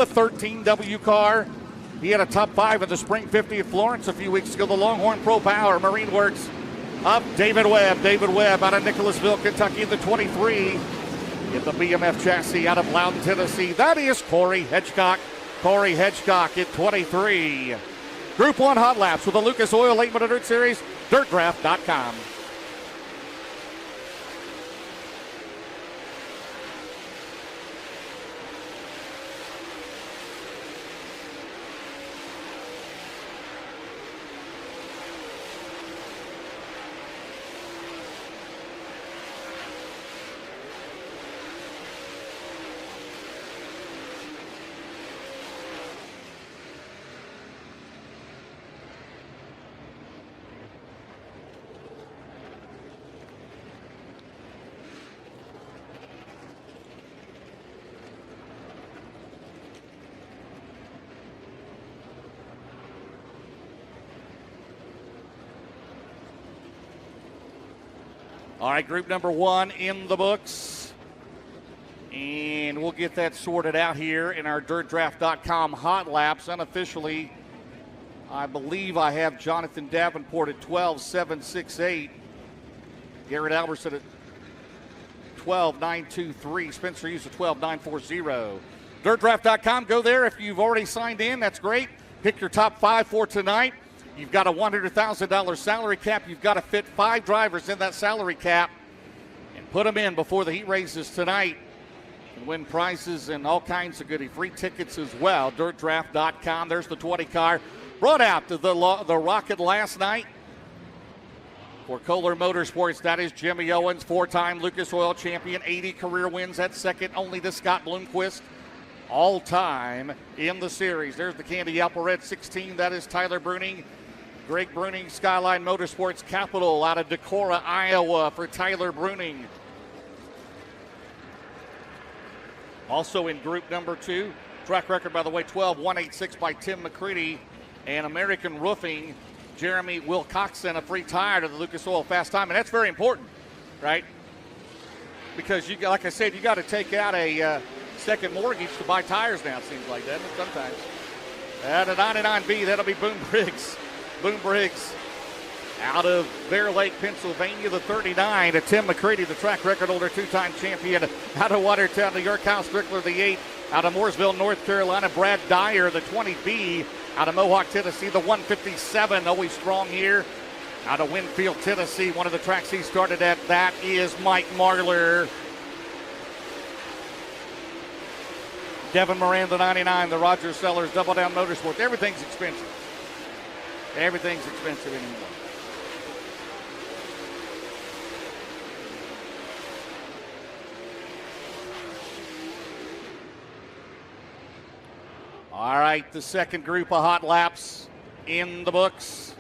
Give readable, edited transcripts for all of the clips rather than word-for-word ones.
The 13W car. He had a top 5 in the Spring 50 at Florence a few weeks ago. The Longhorn Pro Power Marine Works of David Webb. David Webb out of Nicholasville, Kentucky, the 23 in the BMF chassis out of Loudon, Tennessee. That is Corey Hedgecock. Corey Hedgecock at 23. Group 1 hot laps with the Lucas Oil Late Model Dirt Series, DirtDraft.com. All right, group number 1 in the books. And we'll get that sorted out here in our DirtDraft.com hot laps. Unofficially, I believe I have Jonathan Davenport at 12.768. Garrett Albertson at 12.923. Spencer Hughes at 12.940. DirtDraft.com, go there if you've already signed in. That's great. Pick your top 5 for tonight. You've got a $100,000 salary cap. You've got to fit 5 drivers in that salary cap and put them in before the heat races tonight and win prizes and all kinds of goodie. Free tickets as well. DirtDraft.com. There's the 20 car. Brought out to the Rocket last night for Kohler Motorsports. That is Jimmy Owens, 4-time Lucas Oil champion, 80 career wins. That's second only to Scott Bloomquist. All time in the series. There's the Candy Apple Red 16. That is Tyler Bruning. Greg Bruning, Skyline Motorsports Capital out of Decorah, Iowa for Tyler Bruning. Also in group number 2, track record, by the way, 12.186 by Tim McCready. And American Roofing, Jeremy Wilcoxon, a free tire to the Lucas Oil Fast Time. And that's very important, right? Because, like I said, you got to take out a second mortgage to buy tires now, it seems like, doesn't it? Sometimes. At a 99B, that'll be Boone Briggs. Boone Briggs out of Bear Lake, Pennsylvania, the 39. To Tim McCready, the track record holder, 2-time champion out of Watertown, New York. Kyle Strickler, the 8 out of Mooresville, North Carolina. Brad Dyer, the 20B out of Mohawk, Tennessee. The 157, always strong here out of Winfield, Tennessee. One of the tracks he started at. That is Mike Marlar. Devin Moran, the 99, the Roger Sellers, Double Down Motorsports. Everything's expensive. Everything's expensive anymore. All right, the second group of hot laps in the books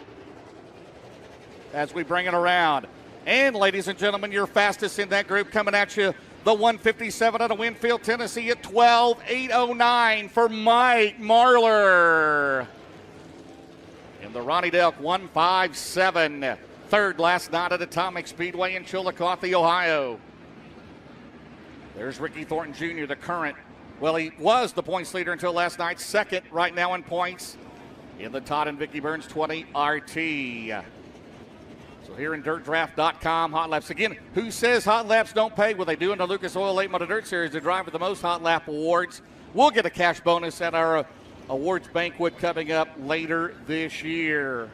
as we bring it around. And ladies and gentlemen, your fastest in that group coming at you, the 157 out of Winfield, Tennessee at 12.809 for Mike Marlar. In the Ronnie Delk 157, third last night at Atomic Speedway in Chillicothe, Ohio. There's Ricky Thornton Jr., the current. Well, he was the points leader until last night. Second right now in points in the Todd and Vicky Burns 20 RT. So here in DirtDraft.com, hot laps. Again, who says hot laps don't pay? Well, they do in the Lucas Oil Late Model Dirt Series. The driver with the most hot lap awards will get a cash bonus at our awards banquet coming up later this year.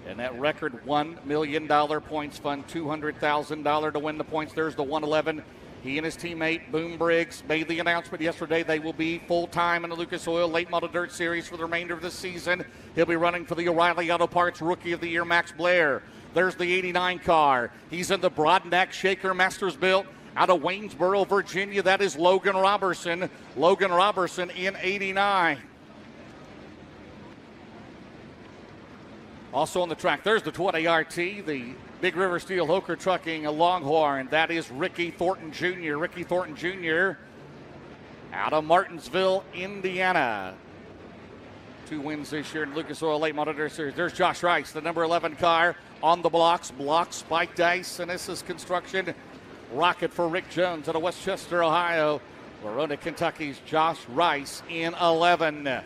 And that record $1 million points fund, $200,000 to win the points. There's the 111. He and his teammate, Boone Briggs, made the announcement yesterday they will be full-time in the Lucas Oil Late Model Dirt Series for the remainder of the season. He'll be running for the O'Reilly Auto Parts Rookie of the Year, Max Blair. There's the 89 car. He's in the Broadneck Shaker Masters built out of Waynesboro, Virginia. That is Logan Robertson. Logan Robertson in 89. Also on the track, there's the 20 RT, the Big River Steel Hoker Trucking, a Longhorn. That is Ricky Thornton Jr. Ricky Thornton Jr. out of Martinsville, Indiana. 2 wins this year in Lucas Oil Late Model Dirt Series. There's Josh Rice, the number 11 car on the blocks. Spiked ice, Synesis Construction. Rocket for Rick Jones out of Westchester, Ohio. Verona, Kentucky's Josh Rice in 11.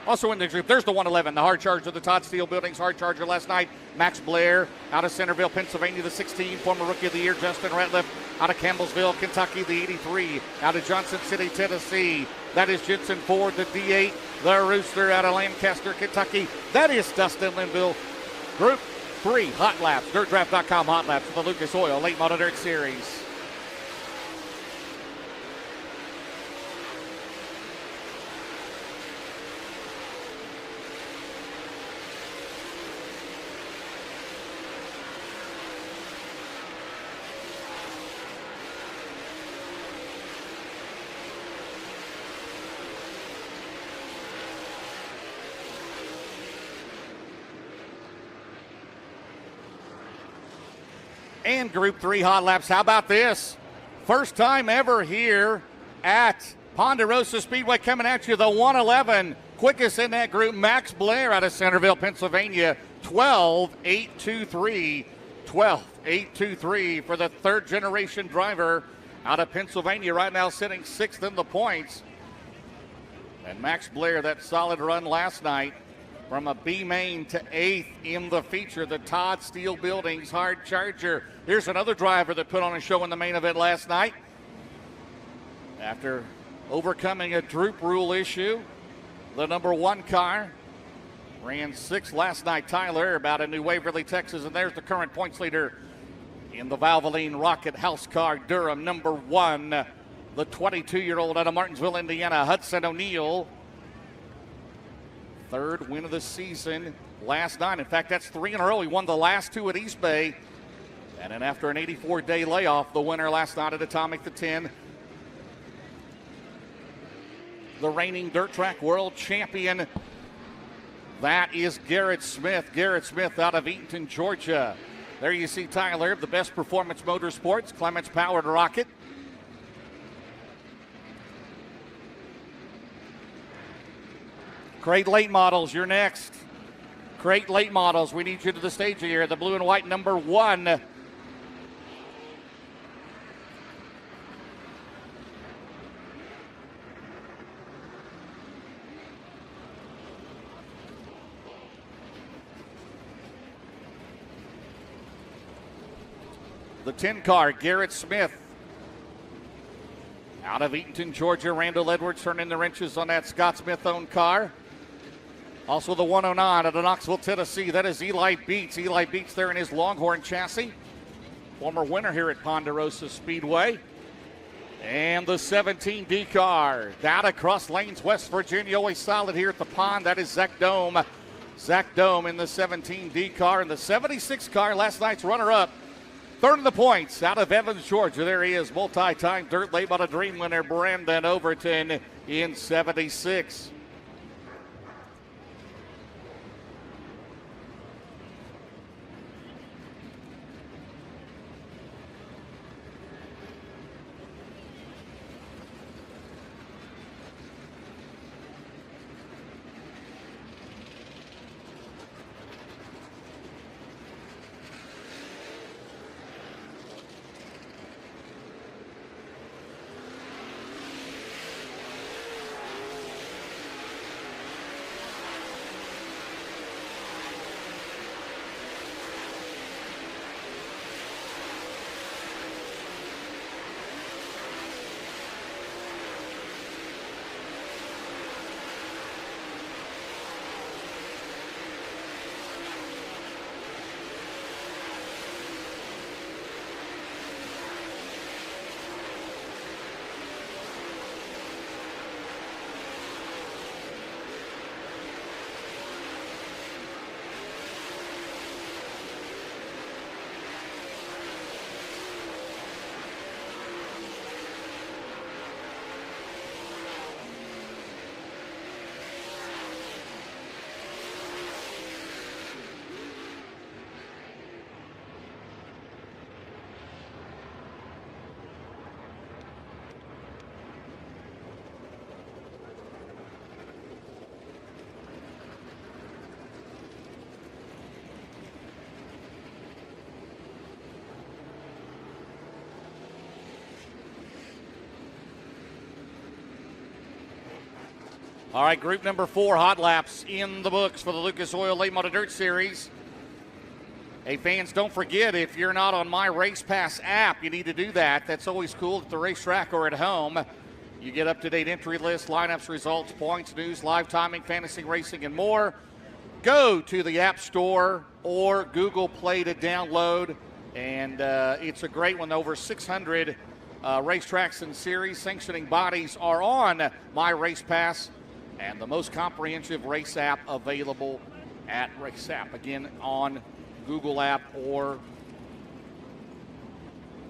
Also in the group, there's the 111, the hard charger of the Todd Steele Buildings hard charger last night. Max Blair out of Centerville, Pennsylvania, the 16, former Rookie of the Year. Justin Ratliff out of Campbellsville, Kentucky, the 83, out of Johnson City, Tennessee. That is Jensen Ford, the D8, the Rooster out of Lancaster, Kentucky. That is Dustin Linville. Group 3 hot laps, DirtDraft.com hot laps for the Lucas Oil Late Model Dirt Series. And Group 3 hot laps. How about this? First time ever here at Ponderosa Speedway, coming at you, the 111. Quickest in that group, Max Blair out of Centerville, Pennsylvania, 12.823. 12.823 for the third generation driver out of Pennsylvania, right now sitting 6th in the points. And Max Blair, that solid run last night, from a B main to 8th in the feature, the Todd Steele Buildings hard charger. Here's another driver that put on a show in the main event last night. After overcoming a droop rule issue, the number 1 car ran 6th last night. Tyler Erb out of New Waverly, Texas, and there's the current points leader in the Valvoline Rocket House car, Durham, number 1, the 22-year-old out of Martinsville, Indiana, Hudson O'Neal. Third win of the season last night. In fact, that's 3 in a row. He won the last 2 at East Bay. And then after an 84-day layoff, the winner last night at Atomic, the 10. The reigning dirt track world champion. That is Garrett Smith. Garrett Smith out of Eatonton, Georgia. There you see Tyler, the Best Performance Motorsports, Clements Powered Rocket. Crate Late Models, you're next. Crate Late Models, we need you to the stage here. The blue and white number 1. The 10 car, Garrett Smith. Out of Eatonton, Georgia, Randall Edwards turning the wrenches on that Scott Smith-owned car. Also the 109 out of Knoxville, Tennessee. That is Eli Beats. Eli Beats there in his Longhorn chassis. Former winner here at Ponderosa Speedway. And the 17D car. Down across lanes, West Virginia. Always solid here at the pond. That is Zach Dome. Zach Dome in the 17D car. And the 76 car, last night's runner-up. Third in the points out of Evans, Georgia. There he is, multi-time Dirt Late Model Dream winner, Brandon Overton in 76. All right, group number 4, hot laps in the books for the Lucas Oil Late Model Dirt Series. Hey, fans, don't forget, if you're not on My Race Pass app, you need to do that. That's always cool at the racetrack or at home. You get up-to-date entry lists, lineups, results, points, news, live timing, fantasy racing, and more. Go to the App Store or Google Play to download, and it's a great one. Over 600 racetracks and series sanctioning bodies are on My Race Pass, and the most comprehensive race app available at Race App. Again, on Google app or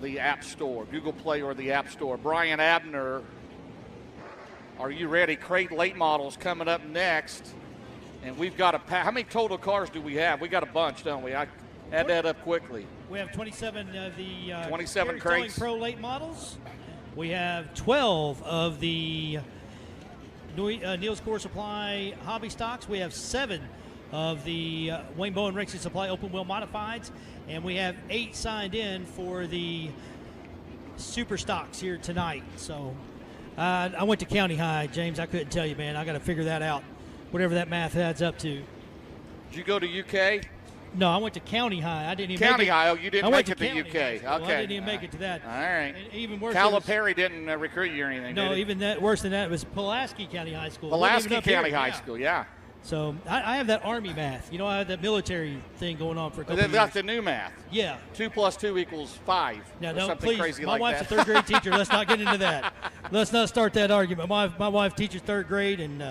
the App Store, Google Play or the App Store. Brian Abner, are you ready? Crate late models coming up next. And we've got how many total cars do we have? We got a bunch, don't we? I add that up quickly. We have 27 of the 27 crates. Pro late models. We have 12 of the Neil's Core Supply hobby stocks. We have 7 of the Wayne Bowen Racing Supply open wheel modifieds, and we have 8 signed in for the super stocks here tonight. So I went to County High, James. I couldn't tell you, man. I got to figure that out, whatever that math adds up to. Did you go to UK? No, I went to County High. I didn't even County make it. High. Oh, you didn't make it to UK. Okay. Well, I didn't even make it to that. All right. And even worse, Calipari didn't recruit you or anything. No, did he? even that worse than that was Pulaski County High School. Pulaski County High School, yeah. So I have that Army math. You know, I have that military thing going on for a couple of years. That's the new math. Yeah. 2 + 2 = 5. Now, or don't something please. crazy My like wife's that. a third-grade teacher. Let's not get into that. Let's not start that argument. My wife teaches third grade, and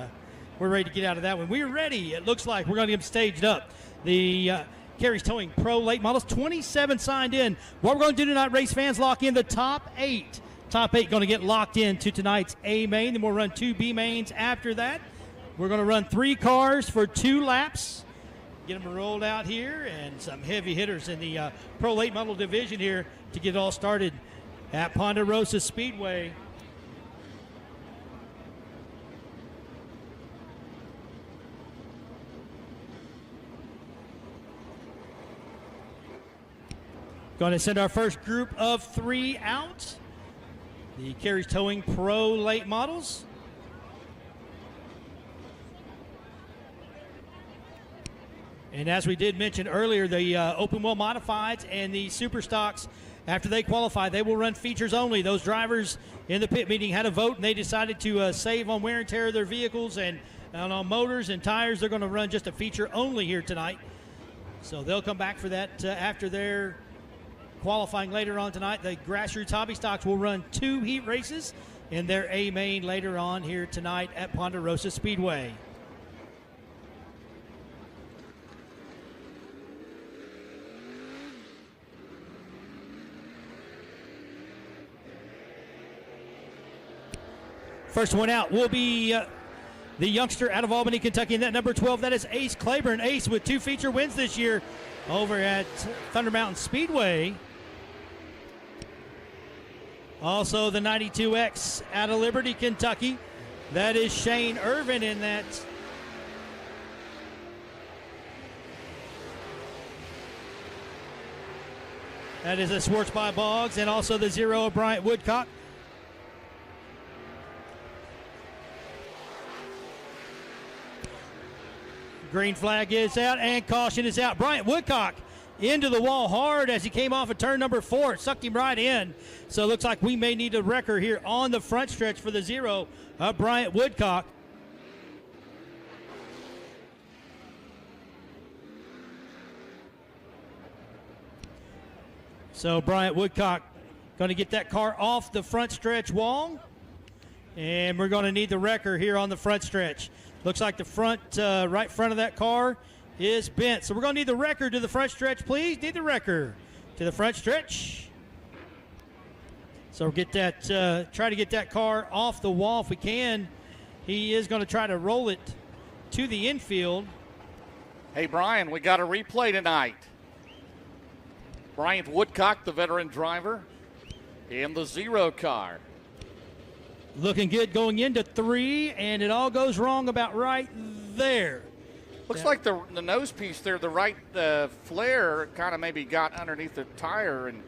we're ready to get out of that one. We're ready. It looks like we're going to get them staged up. The Carey's Towing Pro late models, 27 signed in. What we're going to do tonight, race fans, lock in the top 8. Top 8 going to get locked in to tonight's A main. Then we'll run 2 B mains after that. We're going to run 3 cars for 2 laps. Get them rolled out here, and some heavy hitters in the Pro Late Model division here to get it all started at Ponderosa Speedway. Going to send our first group of 3 out. The Carey's Towing Pro Late Models. And as we did mention earlier, the open wheel modifieds and the super stocks, after they qualify, they will run features only. Those drivers in the pit meeting had a vote, and they decided to save on wear and tear of their vehicles and on motors and tires. They're going to run just a feature only here tonight. So they'll come back for that after their qualifying later on tonight. The grassroots hobby stocks will run 2 heat races in their A main later on here tonight at Ponderosa Speedway. First one out will be the youngster out of Albany, Kentucky, and that number 12, that is Ace Claiborne. Ace with 2 feature wins this year over at Thunder Mountain Speedway. Also the 92X out of Liberty, Kentucky. That is Shane Irvin in that. That is a Swartz by Boggs, and also the 0 of Bryant Woodcock. Green flag is out and caution is out. Bryant Woodcock into the wall hard as he came off of turn number 4. It sucked him right in. So it looks like we may need a wrecker here on the front stretch for the 0 of Bryant Woodcock. So Bryant Woodcock going to get that car off the front stretch wall. And we're going to need the wrecker here on the front stretch. Looks like the front, right front of that car is bent. So we're going to need the wrecker to the front stretch, please. Need the wrecker to the front stretch. So we'll get that, try to get that car off the wall if we can. He is going to try to roll it to the infield. Hey, Brian, we got a replay tonight. Bryant Woodcock, the veteran driver, in the 0 car. Looking good going into 3, and it all goes wrong about right there. Looks like the nose piece there, the right flare kind of maybe got underneath the tire and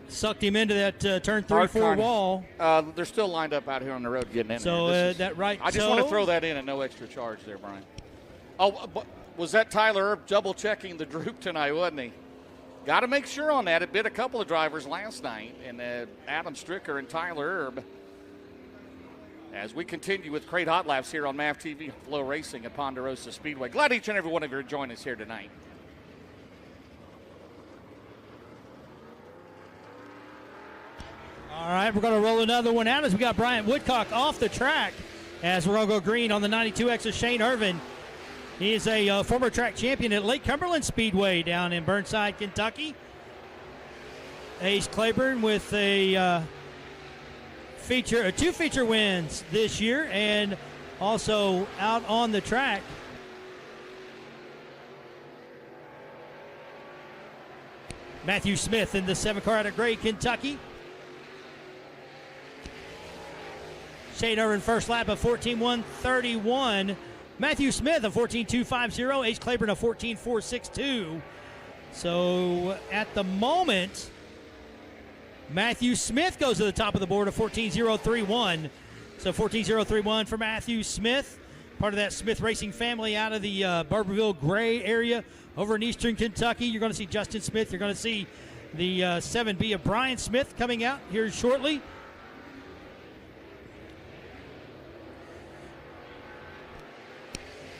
sucked him into that turn 3-4 Hard wall. They're still lined up out here on the road getting in So there. that right I just toe. want to throw that in at no extra charge there, Brian. Oh, but was that Tyler Erb double-checking the droop tonight, wasn't he? Got to make sure on that. It bit a couple of drivers last night, and Adam Stricker and Tyler Erb. As we continue with Crate Hot Laps here on MAV TV, FloRacing at Ponderosa Speedway. Glad each and every one of you are joining us here tonight. All right, we're going to roll another one out as we got Bryant Woodcock off the track as we're going to go green on the 92X of Shane Irvin. He is a former track champion at Lake Cumberland Speedway down in Burnside, Kentucky. Ace Claiborne with a two feature wins this year and also out on the track. Matthew Smith in the 7 car out of Gray, Kentucky. Shane Irvin first lap of 14.131. Matthew Smith of 14.250. Ace Claiborne of 14.462. So at the moment, Matthew Smith goes to the top of the board of 14.031. So 14.031 for Matthew Smith, part of that Smith Racing family out of the Barberville Gray area over in eastern Kentucky. You're going to see Justin Smith. You're going to see the 7B of Brian Smith coming out here shortly.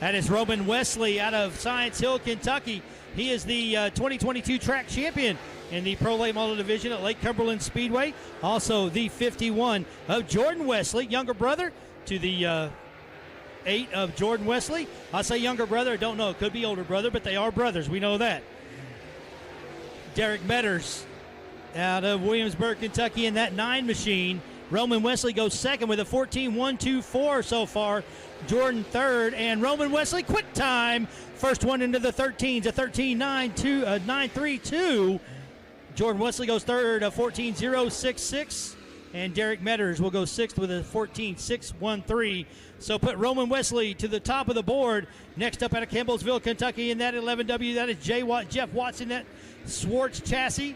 That is Roman Wesley out of Science Hill, Kentucky. He is the 2022 track champion in the Pro Late Model Division at Lake Cumberland Speedway. Also the 51 of Jordan Wesley, younger brother to the 8 of Jordan Wesley. I say younger brother, I don't know. It could be older brother, but they are brothers. We know that. Derek Metters out of Williamsburg, Kentucky in that 9 machine. Roman Wesley goes second with a 14.124 so far. Jordan third, and Roman Wesley quick time. First one into the 13s, a 13.932. Jordan Wesley goes third, a 14.066. And Derek Metters will go sixth with a 14.613. So put Roman Wesley to the top of the board. Next up out of Campbellsville, Kentucky in that 11W, that is Jeff Watson, that Swartz chassis.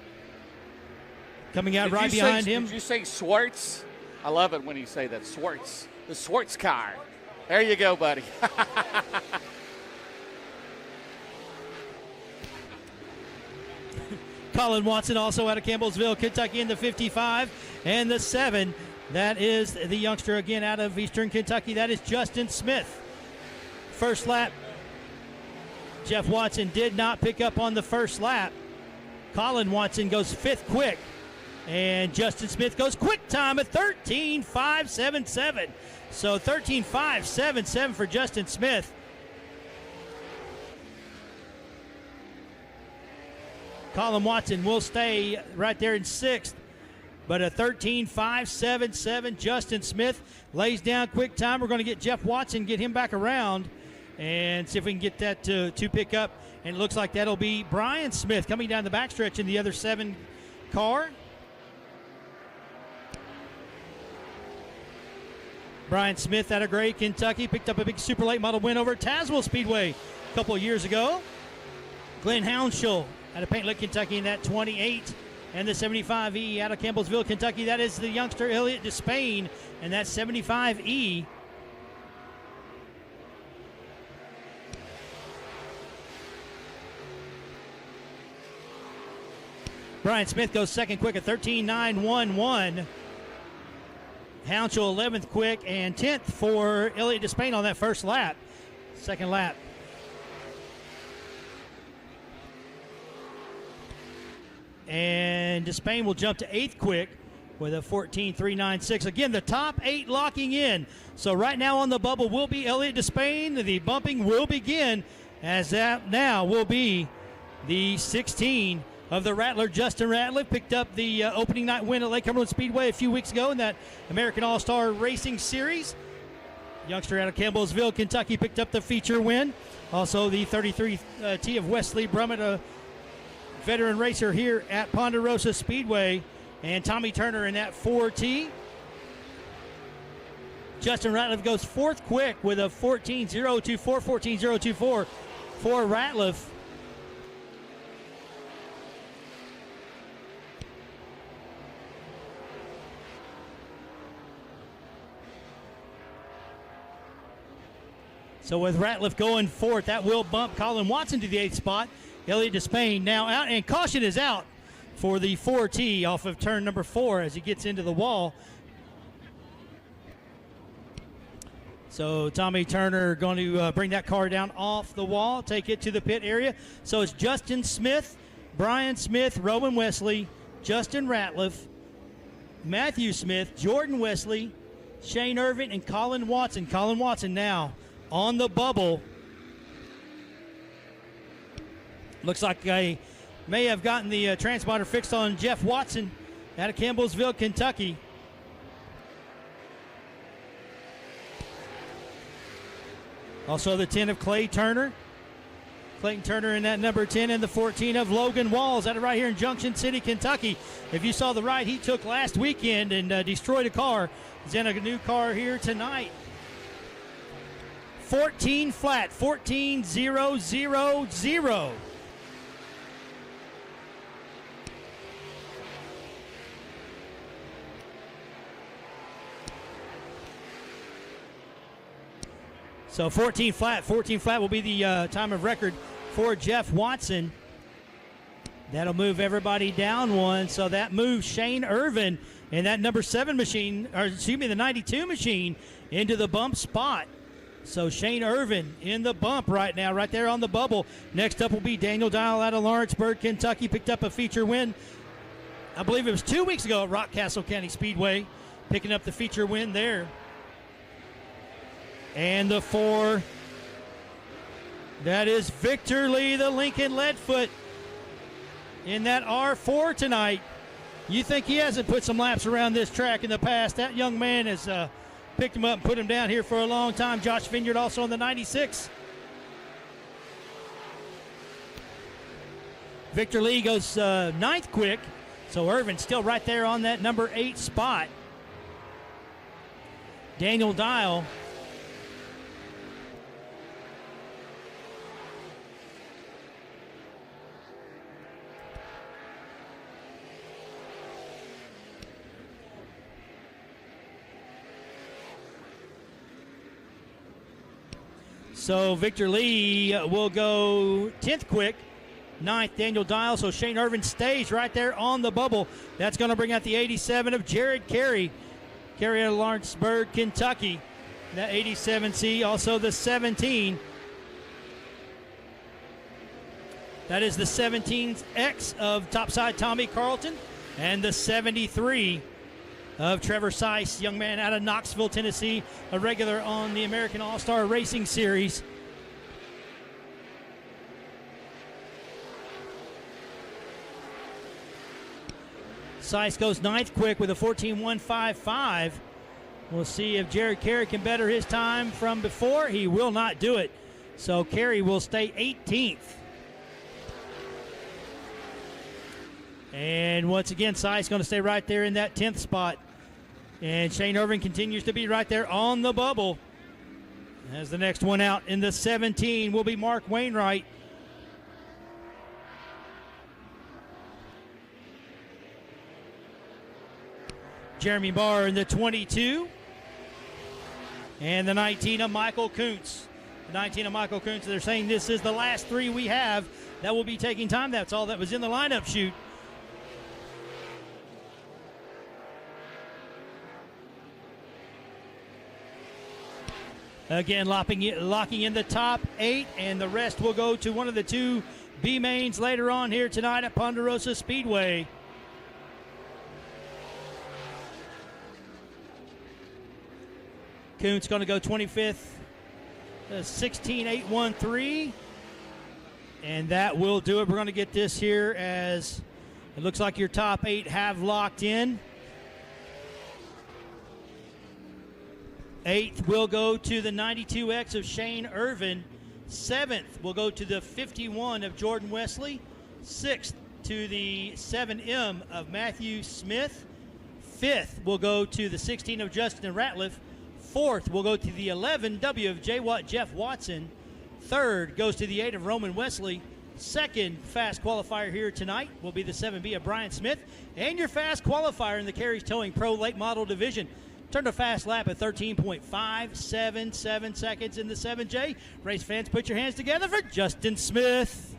Coming out right behind him. Did you say Swartz? I love it when you say that, Swartz. The Swartz car. There you go, buddy. Colin Watson also out of Campbellsville, Kentucky in the 55 and the 7. That is the youngster again out of eastern Kentucky. That is Justin Smith. First lap. Jeff Watson did not pick up on the first lap. Colin Watson goes 5th quick. And Justin Smith goes quick time at 13.577. So 13.577 for Justin Smith. Colin Watson will stay right there in 6th. But a 13.577. Justin Smith lays down quick time. We're going to get Jeff Watson, get him back around, and see if we can get that to pick up. And it looks like that'll be Brian Smith coming down the backstretch in the other 7 car. Brian Smith out of Gray, Kentucky, picked up a big super late model win over at Tazewell Speedway a couple of years ago. Glenn Hounshall out of Paint Lick, Kentucky in that 28. And the 75E out of Campbellsville, Kentucky. That is the youngster Elliott Despain and that 75E. Brian Smith goes second quick at 13.911. Hounshall 11th quick and 10th for Elliott Despain on that first lap. Second lap. And Despain will jump to 8th quick with a 14.396. Again, the top 8 locking in. So right now on the bubble will be Elliott Despain. The bumping will begin as that now will be the 16 of the Rattler. Justin Ratliff picked up the opening night win at Lake Cumberland Speedway a few weeks ago in that American All-Star Racing Series. Youngster out of Campbellsville, Kentucky, picked up the feature win. Also the 33T of Wesley Brummett, a veteran racer here at Ponderosa Speedway. And Tommy Turner in that 4T. Justin Ratliff goes 4th quick with a 14.024, 14.024 for Ratliff. So with Ratliff going fourth, that will bump Colin Watson to the 8th spot. Elliott Despain now out, and caution is out for the 4T off of turn number 4 as he gets into the wall. So Tommy Turner going to bring that car down off the wall, take it to the pit area. So it's Justin Smith, Brian Smith, Rowan Wesley, Justin Ratliff, Matthew Smith, Jordan Wesley, Shane Irvin, and Colin Watson. Colin Watson now on the bubble. Looks like I may have gotten the transponder fixed on Jeff Watson out of Campbellsville, Kentucky. Also the 10 of Clay Turner. Clayton Turner in that number 10, and the 14 of Logan Walls out of right here in Junction City, Kentucky. If you saw the ride he took last weekend and destroyed a car, he's in a new car here tonight. 14 flat, 14-0-0-0. So 14 flat will be the time of record for Jeff Watson. That'll move everybody down one. So that moves Shane Irvin in that number 7 machine, or excuse me, the 92 machine into the bump spot. So Shane Irvin in the bump right now, right there on the bubble. Next up will be Daniel Dial out of Lawrenceburg, Kentucky. Picked up a feature win, I believe it was 2 weeks ago at Rockcastle County Speedway, picking up the feature win there. And the 4, that is Victor Lee, the Lincoln Leadfoot, in that R4 tonight. You think he hasn't put some laps around this track in the past? That young man has picked him up and put him down here for a long time. Josh Vineyard also in the 96. Victor Lee goes 9th quick, so Irvin still right there on that number 8 spot. Daniel Dial So Victor Lee will go 10th quick, 9th Daniel Dial. So Shane Irvin stays right there on the bubble. That's going to bring out the 87 of Jared Carey. Carey out of Lawrenceburg, Kentucky. That 87C, also the 17. That is the 17X of topside Tommy Carlton, and the 73 of Trevor Seiss, young man out of Knoxville, Tennessee, a regular on the American All-Star Racing Series. Seiss goes 9th quick with a 14.155. We'll see if Jared Carey can better his time from before. He will not do it. So Carey will stay 18th. And once again, Seiss going to stay right there in that 10th spot. And Shane Irvin continues to be right there on the bubble. As the next one out in the 17 will be Mark Wainwright. Jeremy Barr in the 22. And the 19 of Michael Kuntz. The 19 of Michael Kuntz, they're saying this is the last 3 we have that will be taking time. That's all that was in the lineup chute. Again, locking in the top 8, and the rest will go to one of the 2 B mains later on here tonight at Ponderosa Speedway. Kuntz going to go 25th, 16.813, and that will do it. We're going to get this here as it looks like your top 8 have locked in. 8th will go to the 92X of Shane Irvin. 7th will go to the 51 of Jordan Wesley. 6th to the 7M of Matthew Smith. 5th will go to the 16 of Justin Ratliff. 4th will go to the 11W of Jeff Watson. 3rd goes to the 8 of Roman Wesley. 2nd fast qualifier here tonight will be the 7B of Brian Smith. And your fast qualifier in the Carey's Towing Pro Late Model Division, Turned a fast lap at 13.577 seconds in the 7J. Race fans, put your hands together for Justin Smith.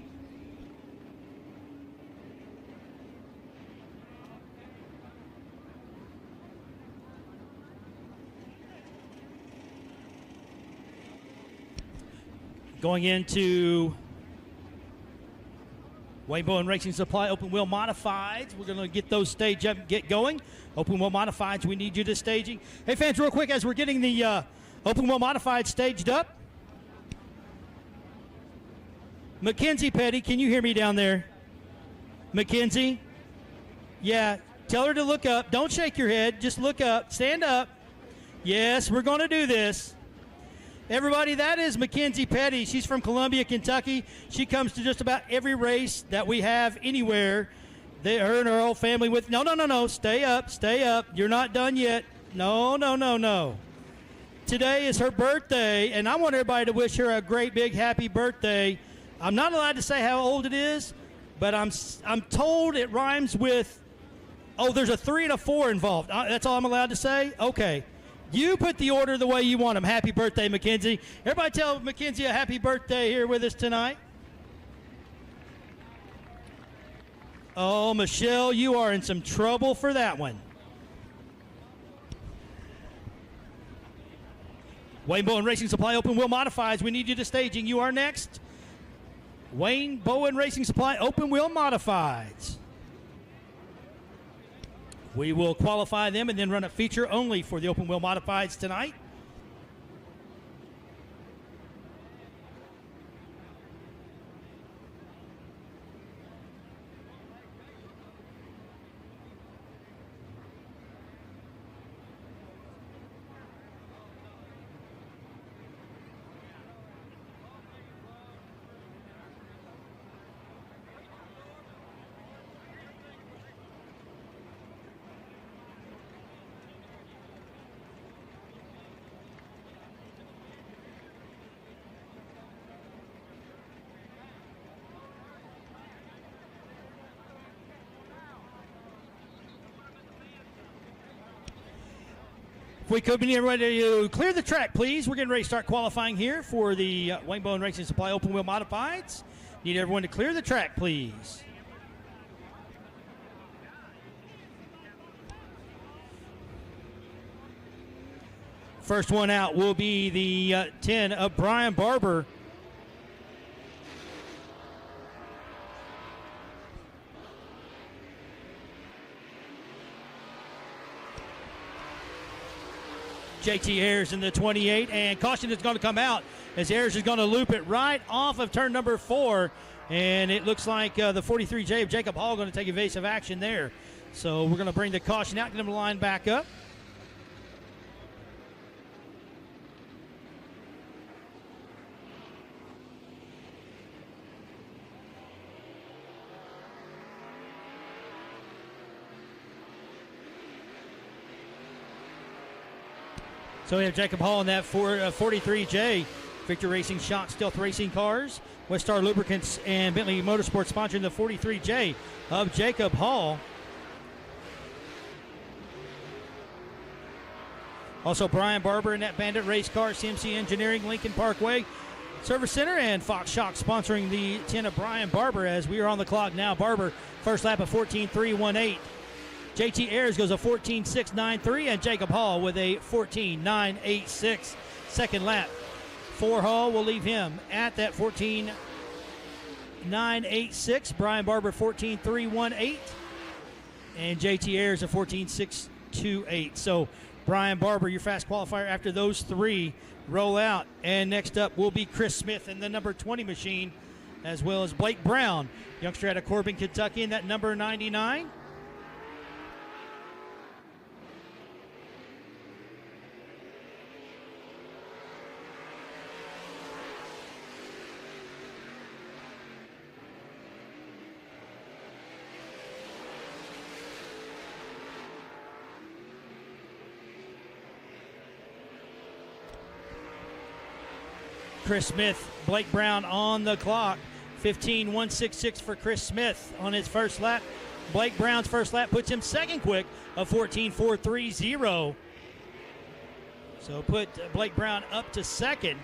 Going into Wayne Bowen Racing Supply Open Wheel Modifieds. We're going to get those staged up and get going. Open Wheel Modifieds, we need you to staging. Hey, fans, real quick, as we're getting the Open Wheel Modified staged up. Mackenzie Petty, can you hear me down there? Mackenzie? Yeah, tell her to look up. Don't shake your head. Just look up. Stand up. Yes, we're going to do this. Everybody, that is Mackenzie Petty. She's from Columbia, Kentucky. She comes to just about every race that we have anywhere. Her and her whole family with. No. Stay up. Stay up. You're not done yet. No. Today is her birthday, and I want everybody to wish her a great, big, happy birthday. I'm not allowed to say how old it is, but I'm told it rhymes with, there's a 3 and a 4 involved. That's all I'm allowed to say? Okay. You put the order the way you want them. Happy birthday, Mackenzie. Everybody tell Mackenzie a happy birthday here with us tonight. Oh, Michelle, you are in some trouble for that one. Wayne Bowen Racing Supply Open Wheel Modifieds. We need you to staging. You are next. Wayne Bowen Racing Supply Open Wheel Modifieds. We will qualify them and then run a feature only for the Open Wheel Modifieds tonight. If we could be ready to clear the track, please. We're getting ready to start qualifying here for the Wayne Bowen Racing Supply Open Wheel Modifieds. Need everyone to clear the track, please. First one out will be the 10 of Brian Barber. JT Ayers in the 28, and caution is going to come out as Ayers is going to loop it right off of turn number 4, and it looks like the 43J of Jacob Hall going to take evasive action there. So we're going to bring the caution out, get them to line back up. So we have Jacob Hall in that 43J. Victor Racing, Shot Stealth Racing Cars, West Star Lubricants, and Bentley Motorsports sponsoring the 43J of Jacob Hall. Also Brian Barber in that Bandit Race Car, CMC Engineering, Lincoln Parkway Service Center, and Fox Shock sponsoring the 10 of Brian Barber as we are on the clock now. Barber, first lap of 14.318. JT Ayers goes a 14.693, and Jacob Hall with a 14.986 second lap. 4 Hall will leave him at that 14.986. Brian Barber 14.318, and JT Ayers a 14.628. So Brian Barber, your fast qualifier after those 3 roll out. And next up will be Chris Smith in the number 20 machine, as well as Blake Brown, youngster out of Corbin, Kentucky, in that number 99. Chris Smith, Blake Brown on the clock. 15.166 for Chris Smith on his first lap. Blake Brown's first lap puts him second quick of 14.430. So put Blake Brown up to second.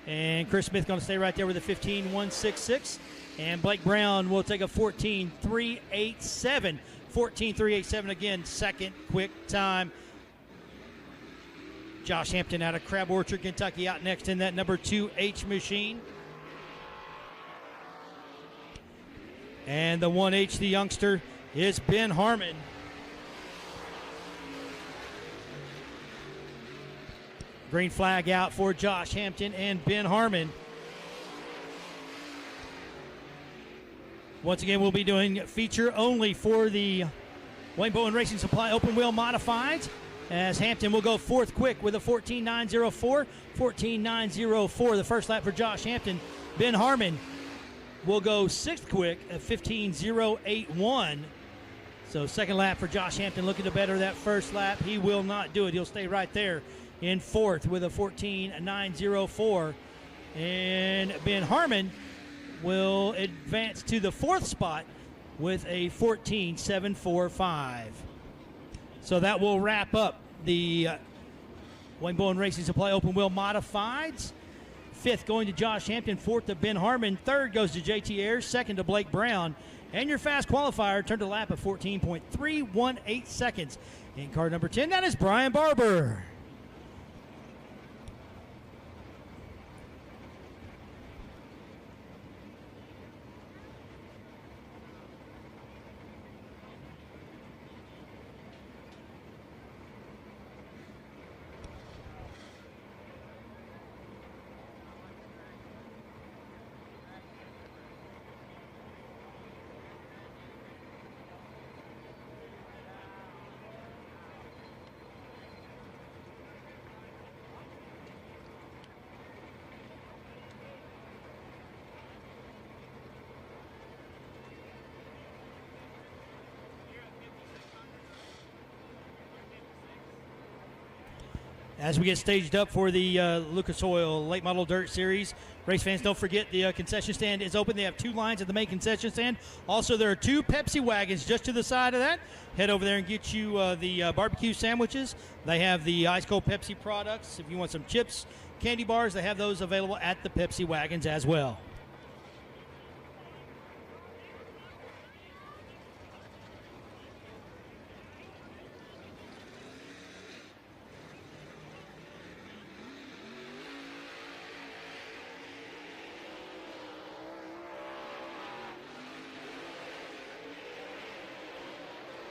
And Chris Smith going to stay right there with a 15.166. And Blake Brown will take a 14.387. 14.387 again, second quick time. Josh Hampton out of Crab Orchard, Kentucky, out next in that number 2H machine. And the 1H, the youngster, is Ben Harmon. Green flag out for Josh Hampton and Ben Harmon. Once again, we'll be doing feature only for the Wayne Bowen Racing Supply Open Wheel Modifieds, as Hampton will go fourth quick with a 14.904. 14.904 the first lap for Josh Hampton. Ben Harmon will go sixth quick at 15.081. So second lap for Josh Hampton, looking to better that first lap. He will not do it. He'll stay right there in fourth with a 14.904. And Ben Harmon will advance to the fourth spot with a 14.745. So that will wrap up the Wayne Bowen Racing Supply Open Wheel Modifieds. Fifth going to Josh Hampton, fourth to Ben Harmon, third goes to JT Ayers, second to Blake Brown. And your fast qualifier turned a lap of 14.318 seconds. In car number 10, that is Brian Barber. As we get staged up for the Lucas Oil Late Model Dirt Series, race fans, don't forget the concession stand is open. They have two lines at the main concession stand. Also, there are two Pepsi wagons just to the side of that. Head over there and get you the barbecue sandwiches. They have the ice cold Pepsi products. If you want some chips, candy bars, they have those available at the Pepsi wagons as well.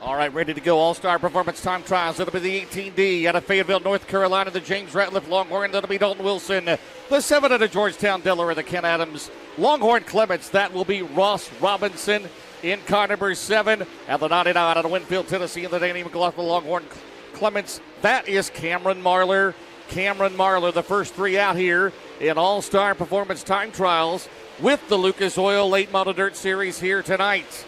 All right, ready to go. All-Star Performance Time Trials. It'll be the 18D out of Fayetteville, North Carolina. The James Ratliff Longhorn. That'll be Dalton Wilson. The 7 out of Georgetown, Delaware. The Ken Adams Longhorn Clements. That will be Ross Robinson in car number 7. And the 99 out of Winfield, Tennessee. And the Danny McLaughlin Longhorn Clements. That is Cameron Marlar. Cameron Marlar, the first three out here in All-Star Performance Time Trials with the Lucas Oil Late Model Dirt Series here tonight.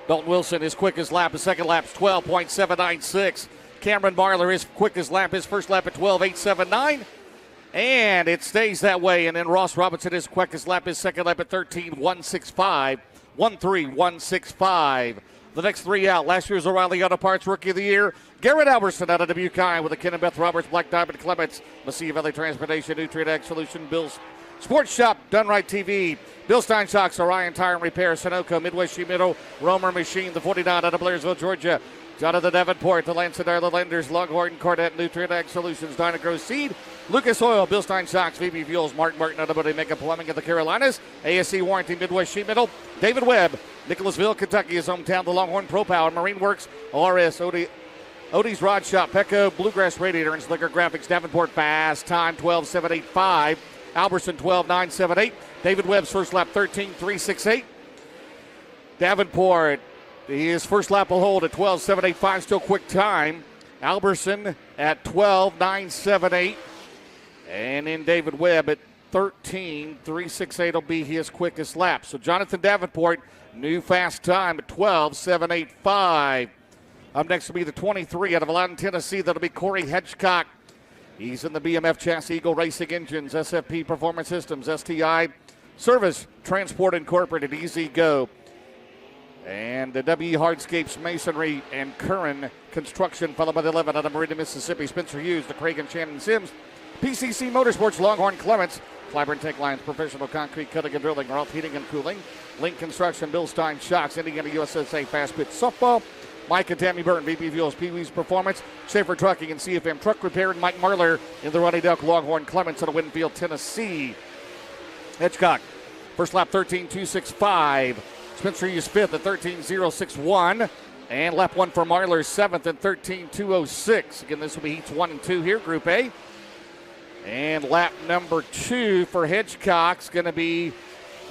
Dalton Wilson, his quickest lap, his second lap's 12.796. Cameron Marlar, his quickest lap, his first lap at 12.879. And it stays that way. And then Ross Robinson, his quickest lap, his second lap at 13.165. 13.165. The next three out, last year's O'Reilly Auto Parts Rookie of the Year, Garrett Alberson out of Dubuque High with the Ken and Beth Roberts, Black Diamond Clements, Mesilla Valley Transportation, Nutrient Ag Solution, Bill's Sports Shop, Done Right TV, Bill Stein Shocks, Orion Tire and Repair, Sunoco, Midwest Sheet Metal, Romer Machine, the 49 out of Blairsville, Georgia, Jonathan Davenport, the Lancedar, the Lenders, Longhorn, Cordette, Nutrient Ag Solutions, Dynagrow Seed, Lucas Oil, Bill Stein Shocks, VB Fuels, Mark Martin, out of Mega Plumbing of the Carolinas, ASC Warranty, Midwest Sheet Metal, David Webb, Nicholasville, Kentucky, his hometown, the Longhorn Pro Power, Marine Works, RS, Odie's Rod Shop, Pecco, Bluegrass Radiator and Slicker Graphics, Davenport, fast time 12.785. Alberson 12.978. David Webb's first lap 13.368. Davenport, his first lap will hold at 12.785, still quick time. Alberson at 12.978. And then David Webb at 13.368 will be his quickest lap. So Jonathan Davenport, new fast time at 12.785. Up next will be the 23 out of Loudon, Tennessee. That'll be Corey Hedgecock. He's in the BMF Chassis Eagle Racing Engines, SFP Performance Systems, STI Service Transport Incorporated, Easy Go. And the W Hardscapes Masonry and Curran Construction, followed by the 11 out of Meridian, Mississippi, Spencer Hughes, the Craig and Shannon Sims, PCC Motorsports, Longhorn Clements, Clyburn Tech Lines, Professional Concrete Cutting and Drilling, Ralph Heating and Cooling, Link Construction, Bill Stein Shocks, Indiana USSA Fast Pitch Softball, Mike and Tammy Burton, VP Fuels, Pee Wee's Performance, Schaefer Trucking and CFM Truck Repair, and Mike Marler in the Ronnie Duck, Longhorn Clements out of Winfield, Tennessee. Hitchcock, first lap 13.265. Spencer Hughes fifth at 13.061. And lap one for Marler, seventh at 13.206. Again, this will be heats 1 and 2 here, Group A. And lap number 2 for Hitchcock's going to be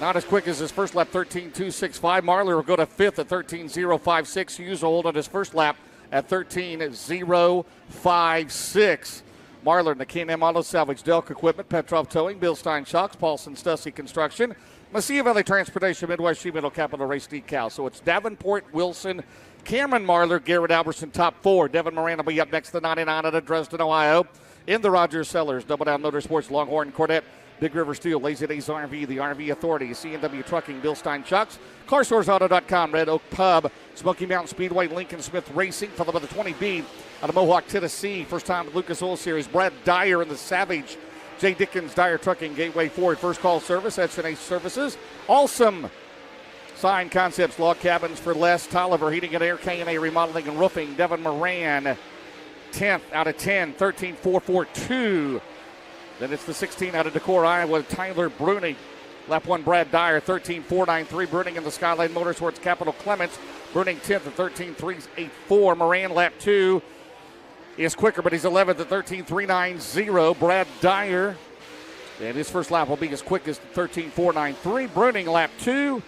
not as quick as his first lap, 13.265. Marler will go to fifth at 13.056. Hughes will hold on his first lap at 13.056. Marler in the K&M Auto Salvage, Delk Equipment, Petrov Towing, Bill Stein Shocks, Paulson Stussy Construction, Mesilla Valley Transportation, Midwest Sheet Metal Capital Race Decal. So it's Davenport, Wilson, Cameron Marler, Garrett Albertson, top 4. Devin Moran will be up next to 99 out of Dresden, Ohio. In the Rogers Cellars, Double Down Motorsports, Longhorn Corvette, Big River Steel, Lazy Days RV, the RV Authority, C&W Trucking, Bill Stein Shocks, CarStoresAuto.com, Red Oak Pub, Smoky Mountain Speedway, Lincoln Smith Racing, followed by the 20B out of Mohawk, Tennessee. First time at Lucas Oil Series, Brad Dyer in the Savage, Jay Dickens, Dyer Trucking, Gateway Ford, First Call Service, SNA Services, Awesome Sign Concepts, Log Cabins for Less, Tolliver Heating and Air, K&A Remodeling and Roofing, Devin Moran, 10th out of 10, 13.442. Then it's the 16 out of Decorah, Iowa, Tyler Bruni. Lap 1, Brad Dyer, 13.493. Bruning in the Skyline Motorsports, Capital Clements. Bruning 10th at 13.384. Moran, lap 2, is quicker, but he's 11th at 13.390. Brad Dyer, and his first lap will be as quick as 13.493. Bruning, lap 2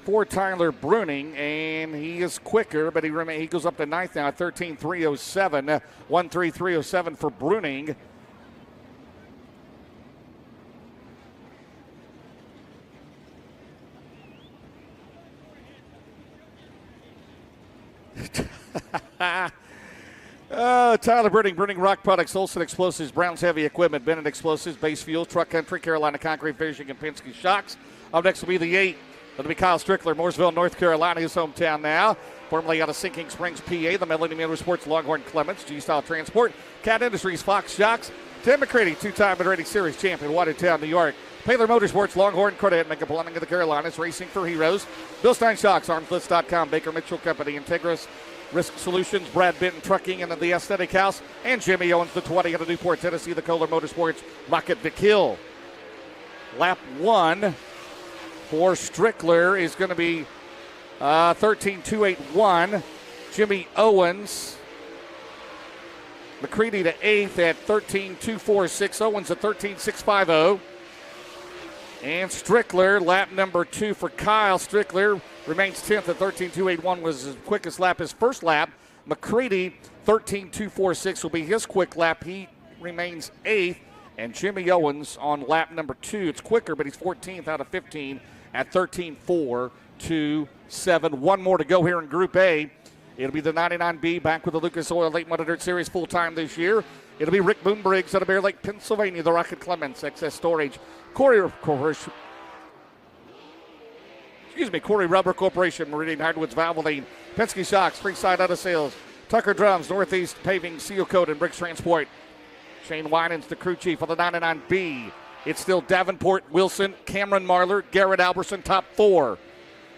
for Tyler Bruning, and he is quicker, but he goes up to 9th now at 13.307. 1.3307 for Bruning. Tyler Bruning Rock Products, Olson Explosives, Browns Heavy Equipment, Bennett Explosives, Base Fuels, Truck Country, Carolina Concrete Finishing, and Penske Shocks. Up next will be the 8. That'll be Kyle Strickler, Mooresville, North Carolina, his hometown now. Formerly out of Sinking Springs, PA, the Millennium Motorsports, Longhorn Clements, G-Style Transport, Cat Industries, Fox Shocks, Tim McCready, 2-time Mid-Rating Series champion, Watertown, New York. Paler Motorsports, Longhorn, Cordet, Mega Plumbing of the Carolinas, Racing for Heroes, Bill Stein Shocks, Armslist.com, Baker Mitchell Company, Integris Risk Solutions, Brad Benton Trucking, and the Aesthetic House, and Jimmy Owens, the 20 out of Newport, Tennessee, the Kohler Motorsports, Rocket Vic Hill. Lap 1 for Strickler is going to be 13.281. Jimmy Owens, McCready to 8th at 13.246. Owens at 13.650. And Strickler, lap number 2 for Kyle. Strickler remains 10th at 13.281, was his quickest lap, his first lap. McCready, 13.246 will be his quick lap. He remains 8th. And Jimmy Owens on lap number 2. It's quicker, but he's 14th out of 15 at 13.427. One more to go here in Group A. It'll be the 99B back with the Lucas Oil Late Model Dirt Series full-time this year. It'll be Rick Boombriggs out of Bear Lake, Pennsylvania, the Rocket Clements, Excess Storage, Corey Rubber Corporation, Meridian Hardwoods, Valvoline, Penske Shocks, Freeside Auto Sales, Tucker Drums, Northeast Paving, Seal Coat, and Bricks Transport. Shane Winans, the crew chief of the 99B. It's still Davenport, Wilson, Cameron Marler, Garrett Albertson, top 4.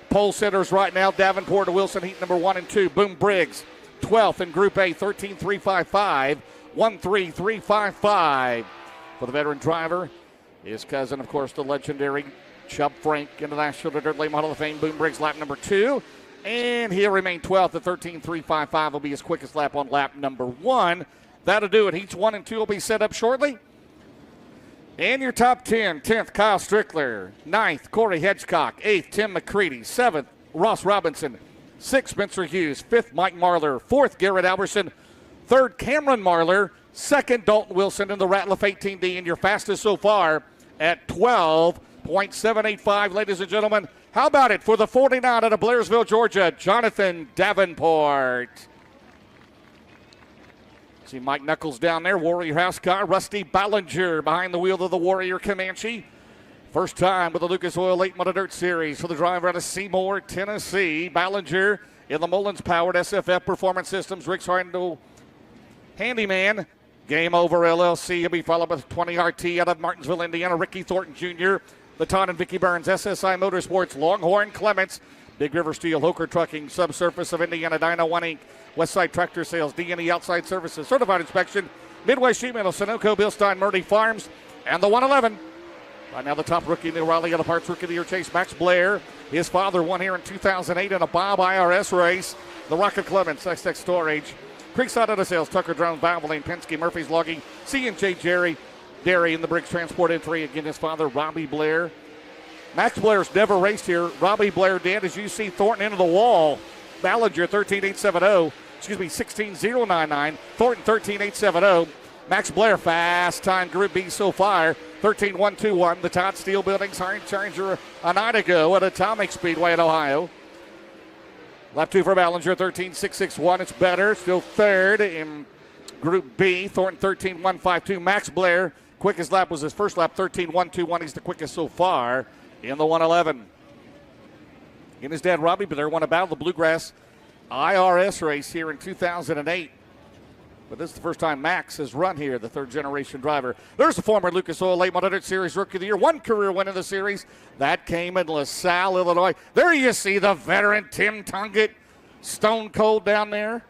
Pole sitters right now, Davenport to Wilson, heat number 1 and 2. Boom Briggs, 12th in Group A, 13.355, 1.3355. For the veteran driver, his cousin, of course, the legendary Chubb Frank, International Dirt Late Model of Fame, Boom Briggs, lap number 2. And he'll remain 12th at 13.355. Will be his quickest lap on lap number 1. That'll do it. Heats 1 and 2 will be set up shortly. And your top 10, 10th, Kyle Strickler. 9th, Corey Hedgecock. 8th, Tim McCready. 7th, Ross Robinson. 6th, Spencer Hughes. 5th, Mike Marler. 4th, Garrett Albertson. 3rd, Cameron Marler. 2nd, Dalton Wilson in the Ratliff 18D. And your fastest so far at 12.785, ladies and gentlemen. How about it for the 49 out of Blairsville, Georgia, Jonathan Davenport. See Mike Knuckles down there, Warrior House car. Rusty Ballinger behind the wheel of the Warrior Comanche. First time with the Lucas Oil Late Model Dirt Series for the driver out of Seymour, Tennessee. Ballinger in the Mullins-powered SFF Performance Systems. Rick's Harndle Handyman. Game Over LLC will be followed by 20 RT out of Martinsville, Indiana. Ricky Thornton Jr., the Todd and Vicky Burns, SSI Motorsports, Longhorn Clements, Big River Steel, Hoker Trucking, Subsurface of Indiana, Dyno One Inc., Westside Tractor Sales, D&E Outside Services, Certified Inspection, Midwest Sheet Metal, Sunoco, Bill Stein, Murdy Farms, and the 111. Right now the top rookie in the Raleigh Auto Parts Rookie of the Year chase, Max Blair. His father won here in 2008 in a Bob IRS race. The Rocket Clements, XX Storage, Creekside Auto Sales, Tucker Drones, Valvoline, Penske, Murphy's Logging, C&J Jerry, Dairy in the Briggs Transport Entry. Again, his father, Robbie Blair. Max Blair's never raced here. Robbie Blair did, as you see Thornton into the wall. Ballinger 13.870, 16.099. Thornton 13.870. Max Blair, fast time Group B so far, 13.121. The Todd Steel Buildings Challenger a night ago at Atomic Speedway in Ohio. Lap 2 for Ballinger, 13.661. It's better, still third in Group B. Thornton 13.152. Max Blair, quickest lap was his first lap, 13.121. He's the quickest so far in the 111. And his dad, Robbie Blair, won a Battle of the Bluegrass IRS race here in 2008. But this is the first time Max has run here, the third-generation driver. There's the former Lucas Oil Late Model Dirt Series Rookie of the Year. One career win in the series. That came in LaSalle, Illinois. There you see the veteran Tim Tungett, stone cold down there.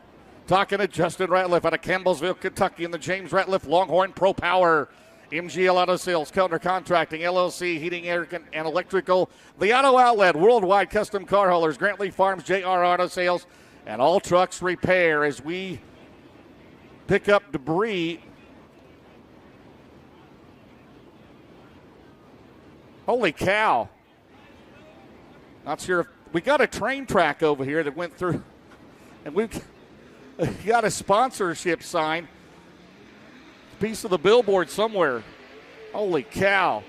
Talking to Justin Ratliff out of Campbellsville, Kentucky, in the James Ratliff Longhorn Pro Power. MGL Auto Sales, Kellner Contracting, LLC, Heating, Air, and Electrical. The Auto Outlet, Worldwide Custom Car Haulers, Grantley Farms, JR Auto Sales, and All Trucks Repair as we pick up debris. Holy cow. Not sure if we got a train track over here that went through, and we've got a sponsorship sign, piece of the billboard somewhere. Holy cow.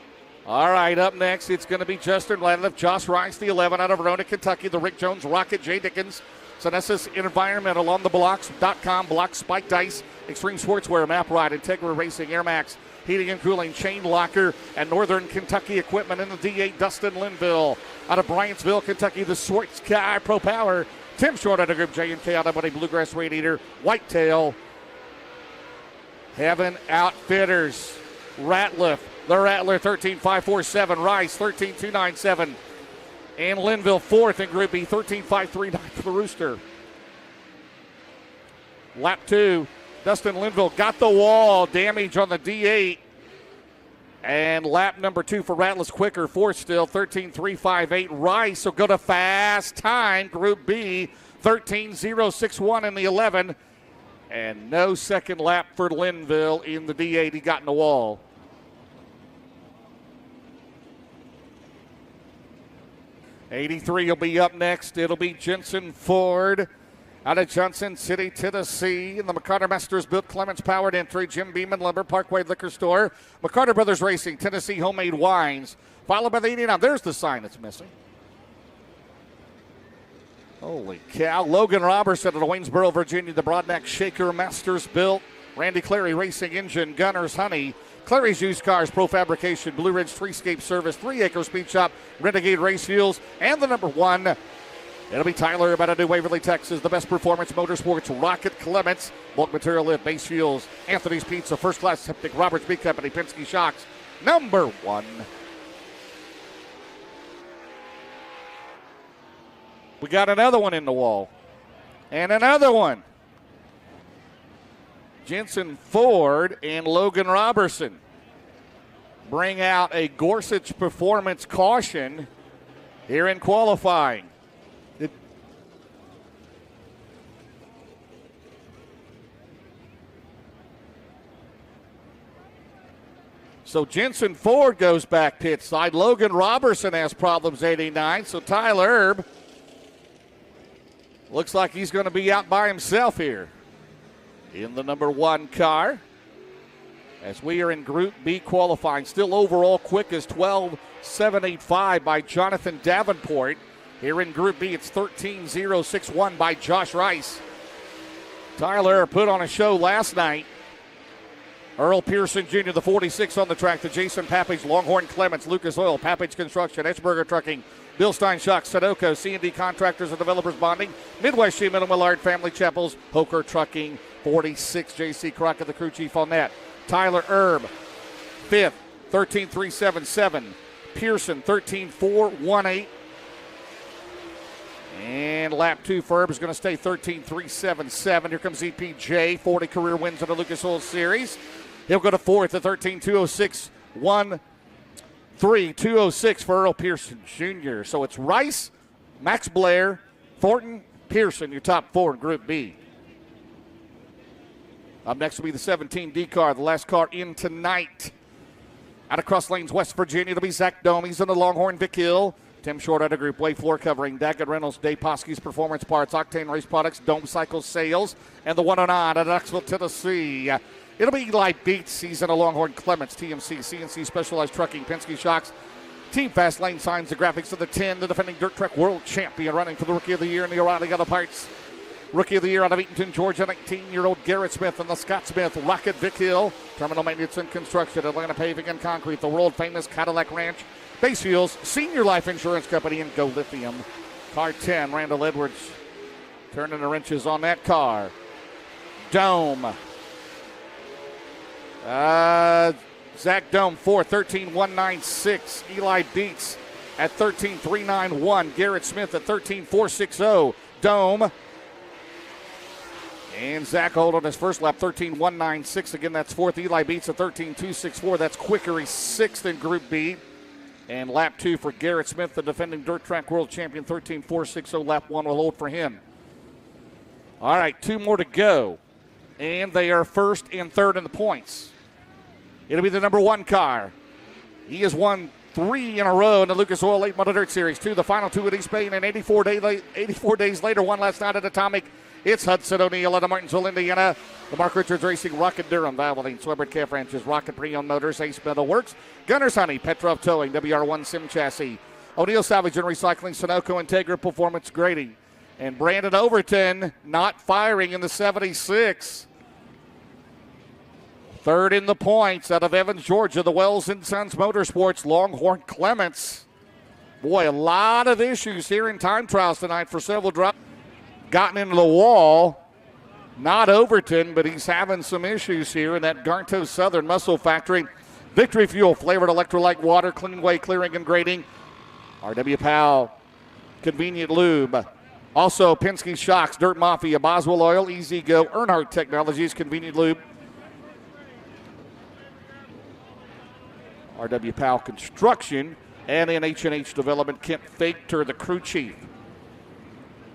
All right, up next, it's going to be Justin Ratliff, Josh Rice, the 11 out of Verona, Kentucky, the Rick Jones Rocket, Jay Dickens, Sonessus Environmental on the blocks.com, Block Spike Dice, Extreme Sportswear, Map Ride, Integra Racing, Air Max, Heating and Cooling, Chain Locker, and Northern Kentucky Equipment in the D8, Dustin Linville. Out of Bryantsville, Kentucky, the Swart Sky Pro Power, Tim Short out of Group J&K out of Buddy Bluegrass Radiator, Whitetail, Heaven Outfitters, Ratliff, the Rattler 13.547, Rice 13.297. And Linville fourth in Group B, 13.539 for the Rooster. Lap 2, Dustin Linville got the wall, damage on the D8. And lap number 2 for Ratliff's quicker, fourth still, 13.358. Rice will go to fast time, Group B, 13.061 in the 11. And no second lap for Linville in the D8. He got in the wall. '83 will be up next. It'll be Jensen Ford out of Johnson City, Tennessee. In the McCarter Masters built Clements Powered Entry, Jim Beeman Lumber, Parkway Liquor Store, McCarter Brothers Racing, Tennessee Homemade Wines, followed by the 89. There's the sign that's missing. Holy cow. Logan Robertson out of Waynesboro, Virginia, the Broadneck Shaker Masters built, Randy Clary Racing Engine, Gunners Honey, Clary's Used Cars, Pro Fabrication, Blue Ridge Treescape Service, 3 Acre Speed Shop, Renegade Race Fuels, and the number 1. It'll be Tyler about to do Waverly, Texas, the Best Performance Motorsports, Rocket Clements, Bulk Material Lift, Base Fuels, Anthony's Pizza, First Class Septic, Roberts Beef Company, Penske Shocks, number 1. We got another one in the wall. And another one. Jensen Ford and Logan Robertson bring out a Gorsuch Performance caution here in qualifying. So Jensen Ford goes back pit side. Logan Robertson has problems, 89. So Tyler Erb looks like he's going to be out by himself here in the number 1 car. As we are in Group B qualifying, still overall quickest 12.785 by Jonathan Davenport. Here in Group B, it's 13.061 by Josh Rice. Tyler put on a show last night. Earl Pearson Jr., the 46 on the track, the Jason Pappage, Longhorn Clements, Lucas Oil, Pappage Construction, Edgeberger Trucking, Bill Stein Shock, Sunoco, C&D Contractors and Developers Bonding, Midwest Sheeman and Millard Family Chapels, Hoker Trucking, 46, J.C. Crockett, the crew chief on that. Tyler Erb, 5th, 13.377. Pearson, 13.418. And lap 2 for Erb is going to stay 13.377. Here comes EPJ, 40 career wins in the Lucas Oil Series. He'll go to 4th at 13.206.13. 206 for Earl Pearson Jr. So it's Rice, Max Blair, Thornton, Pearson, your top 4 in Group B. Up next will be the 17D car, the last car in tonight. Out across lanes, West Virginia, it'll be Zach Dome. He's in the Longhorn, Vic Hill. Tim Short out of Group Way, floor covering Daggett Reynolds, Dave Poskey's Performance Parts, Octane Race Products, Dome Cycle Sales, and the 109 at Knoxville, Tennessee. It'll be Eli Beats. He's in a Longhorn, Clements, TMC, CNC Specialized Trucking, Penske Shocks, Team Fast Lane Signs, the graphics of the 10, the defending Dirt Track World Champion, running for the Rookie of the Year in the O'Reilly Auto Parts. Rookie of the Year out of Eatonton, Georgia, 19-year-old Garrett Smith and the Scott Smith Rocket Vic Hill. Terminal Maintenance and Construction, Atlanta Paving and Concrete, the world-famous Cadillac Ranch, Base Fuels, Senior Life Insurance Company, and Go Lithium. Car 10, Randall Edwards turning the wrenches on that car. Dome. Zach Dome, 4, 13.196. Eli Beats at 13.391. Garrett Smith at 13.460. Dome. And Zach Holt on his first lap, 13.196. Again, that's 4th. Eli Beats at 13.264. That's quicker. He's 6th in Group B. And lap 2 for Garrett Smith, the defending Dirt Track World Champion, 13.460. Lap 1 will hold for him. All right, 2 more to go. And they are 1st and 3rd in the points. It'll be the number 1 car. He has won 3 in a row in the Lucas Oil Late Model Dirt Series. 2, the final 2 at East Bay, and 84 days later, 1 last night at Atomic. It's Hudson O'Neal out of Martinsville, Indiana. The Mark Richards Racing, Rocket Durham, Valvoline, Swebert Calf Ranches, Rocket Pre-Owned Motors, Ace Metal Works, Gunner's Honey, Petrov Towing, WR1 Sim Chassis, O'Neal Salvage and Recycling, Sunoco Integra Performance Grading, and Brandon Overton not firing in the 76. 3rd in the points out of Evans, Georgia, the Wells & Sons Motorsports, Longhorn Clements. Boy, a lot of issues here in time trials tonight for several drops. Gotten into the wall. Not Overton, but he's having some issues here in that Garnto Southern Muscle Factory. Victory Fuel, flavored electrolyte water, Cleanway Clearing and Grading. R.W. Powell, Convenient Lube. Also, Penske Shocks, Dirt Mafia, Boswell Oil, Easy Go, Earnhardt Technologies, Convenient Lube. R.W. Powell Construction, and in H&H Development, Kent Faker, the crew chief.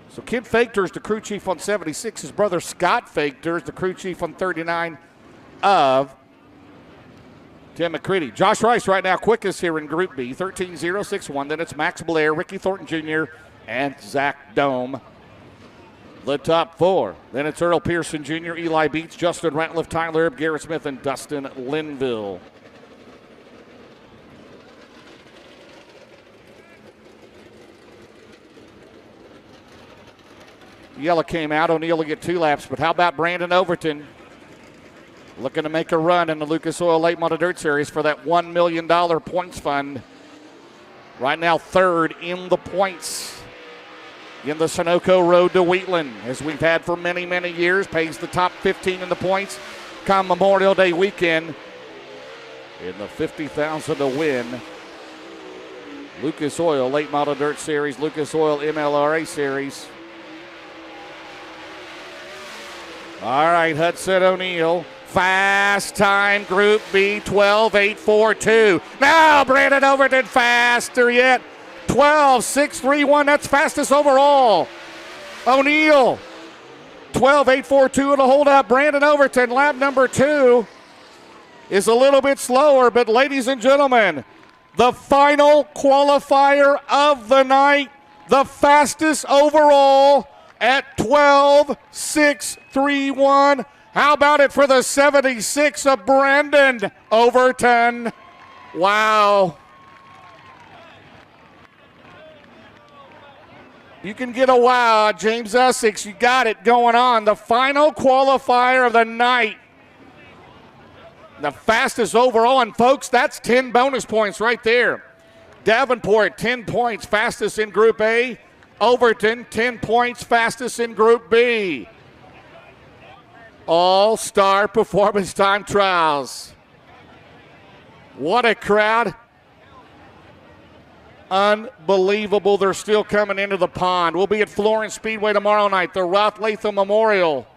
So Kent Faker is the crew chief on 76. His brother Scott Faker is the crew chief on 39 of Tim McCready. Josh Rice right now quickest here in Group B, 13.061. Then it's Max Blair, Ricky Thornton Jr., and Zach Dome. The top 4. Then it's Earl Pearson Jr., Eli Beats, Justin Ratliff, Tyler Erb, Garrett Smith, and Dustin Linville. Yellow came out. O'Neal will get 2 laps, but how about Brandon Overton? Looking to make a run in the Lucas Oil Late Model Dirt Series for that $1 million points fund. Right now, 3rd in the points in the Sunoco Road to Wheatland, as we've had for many, many years. Pays the top 15 in the points come Memorial Day weekend in the $50,000 to win. Lucas Oil Late Model Dirt Series, Lucas Oil MLRA Series. All right, Hudson O'Neal. Fast time, Group B, 12.842. Now Brandon Overton faster yet. 12.631, that's fastest overall. O'Neal, 12.842 in a holdout. Brandon Overton, lap number 2, is a little bit slower, but ladies and gentlemen, the final qualifier of the night, the fastest overall at 12.631. How about it for the 76 of Brandon Overton? Wow. You can get a wow, James Essex. You got it going on. The final qualifier of the night. The fastest overall, and folks, that's 10 bonus points right there. Davenport, 10 points, fastest in Group A. Overton, 10 points, fastest in Group B. All-Star Performance Time Trials. What a crowd. Unbelievable. They're still coming into the pond. We'll be at Florence Speedway tomorrow night, the Ralph Latham Memorial.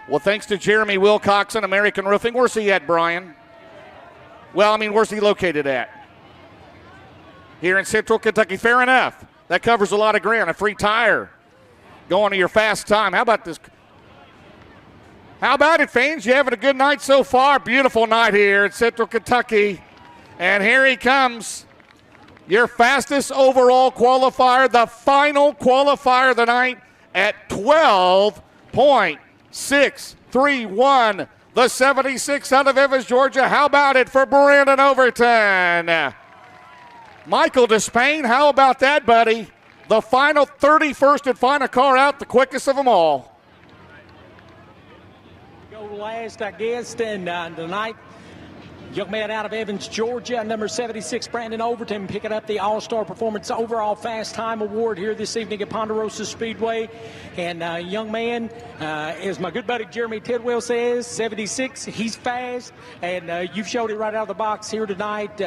Well, thanks to Jeremy Wilcoxon, American Roofing. Where's he at, Brian? Well, I mean, where's he located at? Here in Central Kentucky. Fair enough. That covers a lot of ground. A free tire going to your fast time. How about this? How about it, fans? You having a good night so far? Beautiful night here in Central Kentucky. And here he comes. Your fastest overall qualifier, the final qualifier of the night at 12.631. The 76 out of Evans, Georgia. How about it for Brandon Overton? Michael Despain, how about that, buddy? The final 31st and final car out, the quickest of them all. Go last, I guess, and tonight, young man out of Evans, Georgia, number 76, Brandon Overton, picking up the All-Star Performance Overall Fast Time Award here this evening at Ponderosa Speedway. And young man, as my good buddy Jeremy Tidwell says, 76, he's fast, and you've showed it right out of the box here tonight.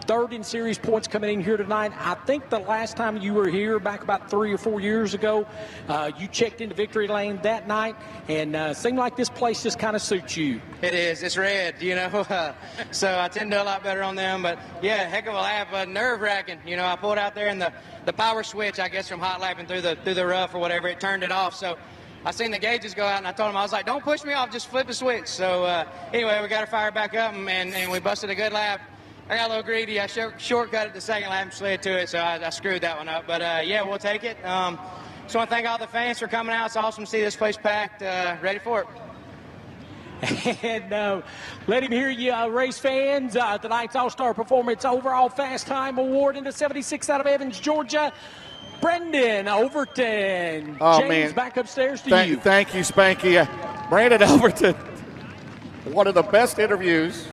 Third in series points coming in here tonight. I think the last time you were here, back about 3 or 4 years ago, you checked into victory lane that night, and seemed like this place just kind of suits you. It is. It's red, you know, so I tend to do a lot better on them. But, yeah, heck of a lap, nerve-wracking. You know, I pulled out there, and the power switch, I guess, from hot lapping through the rough or whatever, it turned it off. So I seen the gauges go out, and I told him, I was like, don't push me off, just flip the switch. So, anyway, we got to fire back up, and we busted a good lap. I got a little greedy. I shortcut the second lap and slid to it, so I screwed that one up. But, yeah, we'll take it. Just want to thank all the fans for coming out. It's awesome to see this place packed, ready for it. And let him hear you, race fans. Tonight's All-Star Performance Overall Fast Time Award in the 76 out of Evans, Georgia. Brendan Overton. Oh, James, man. back upstairs to you. Thank you, Spanky. Brandon Overton, one of the best interviews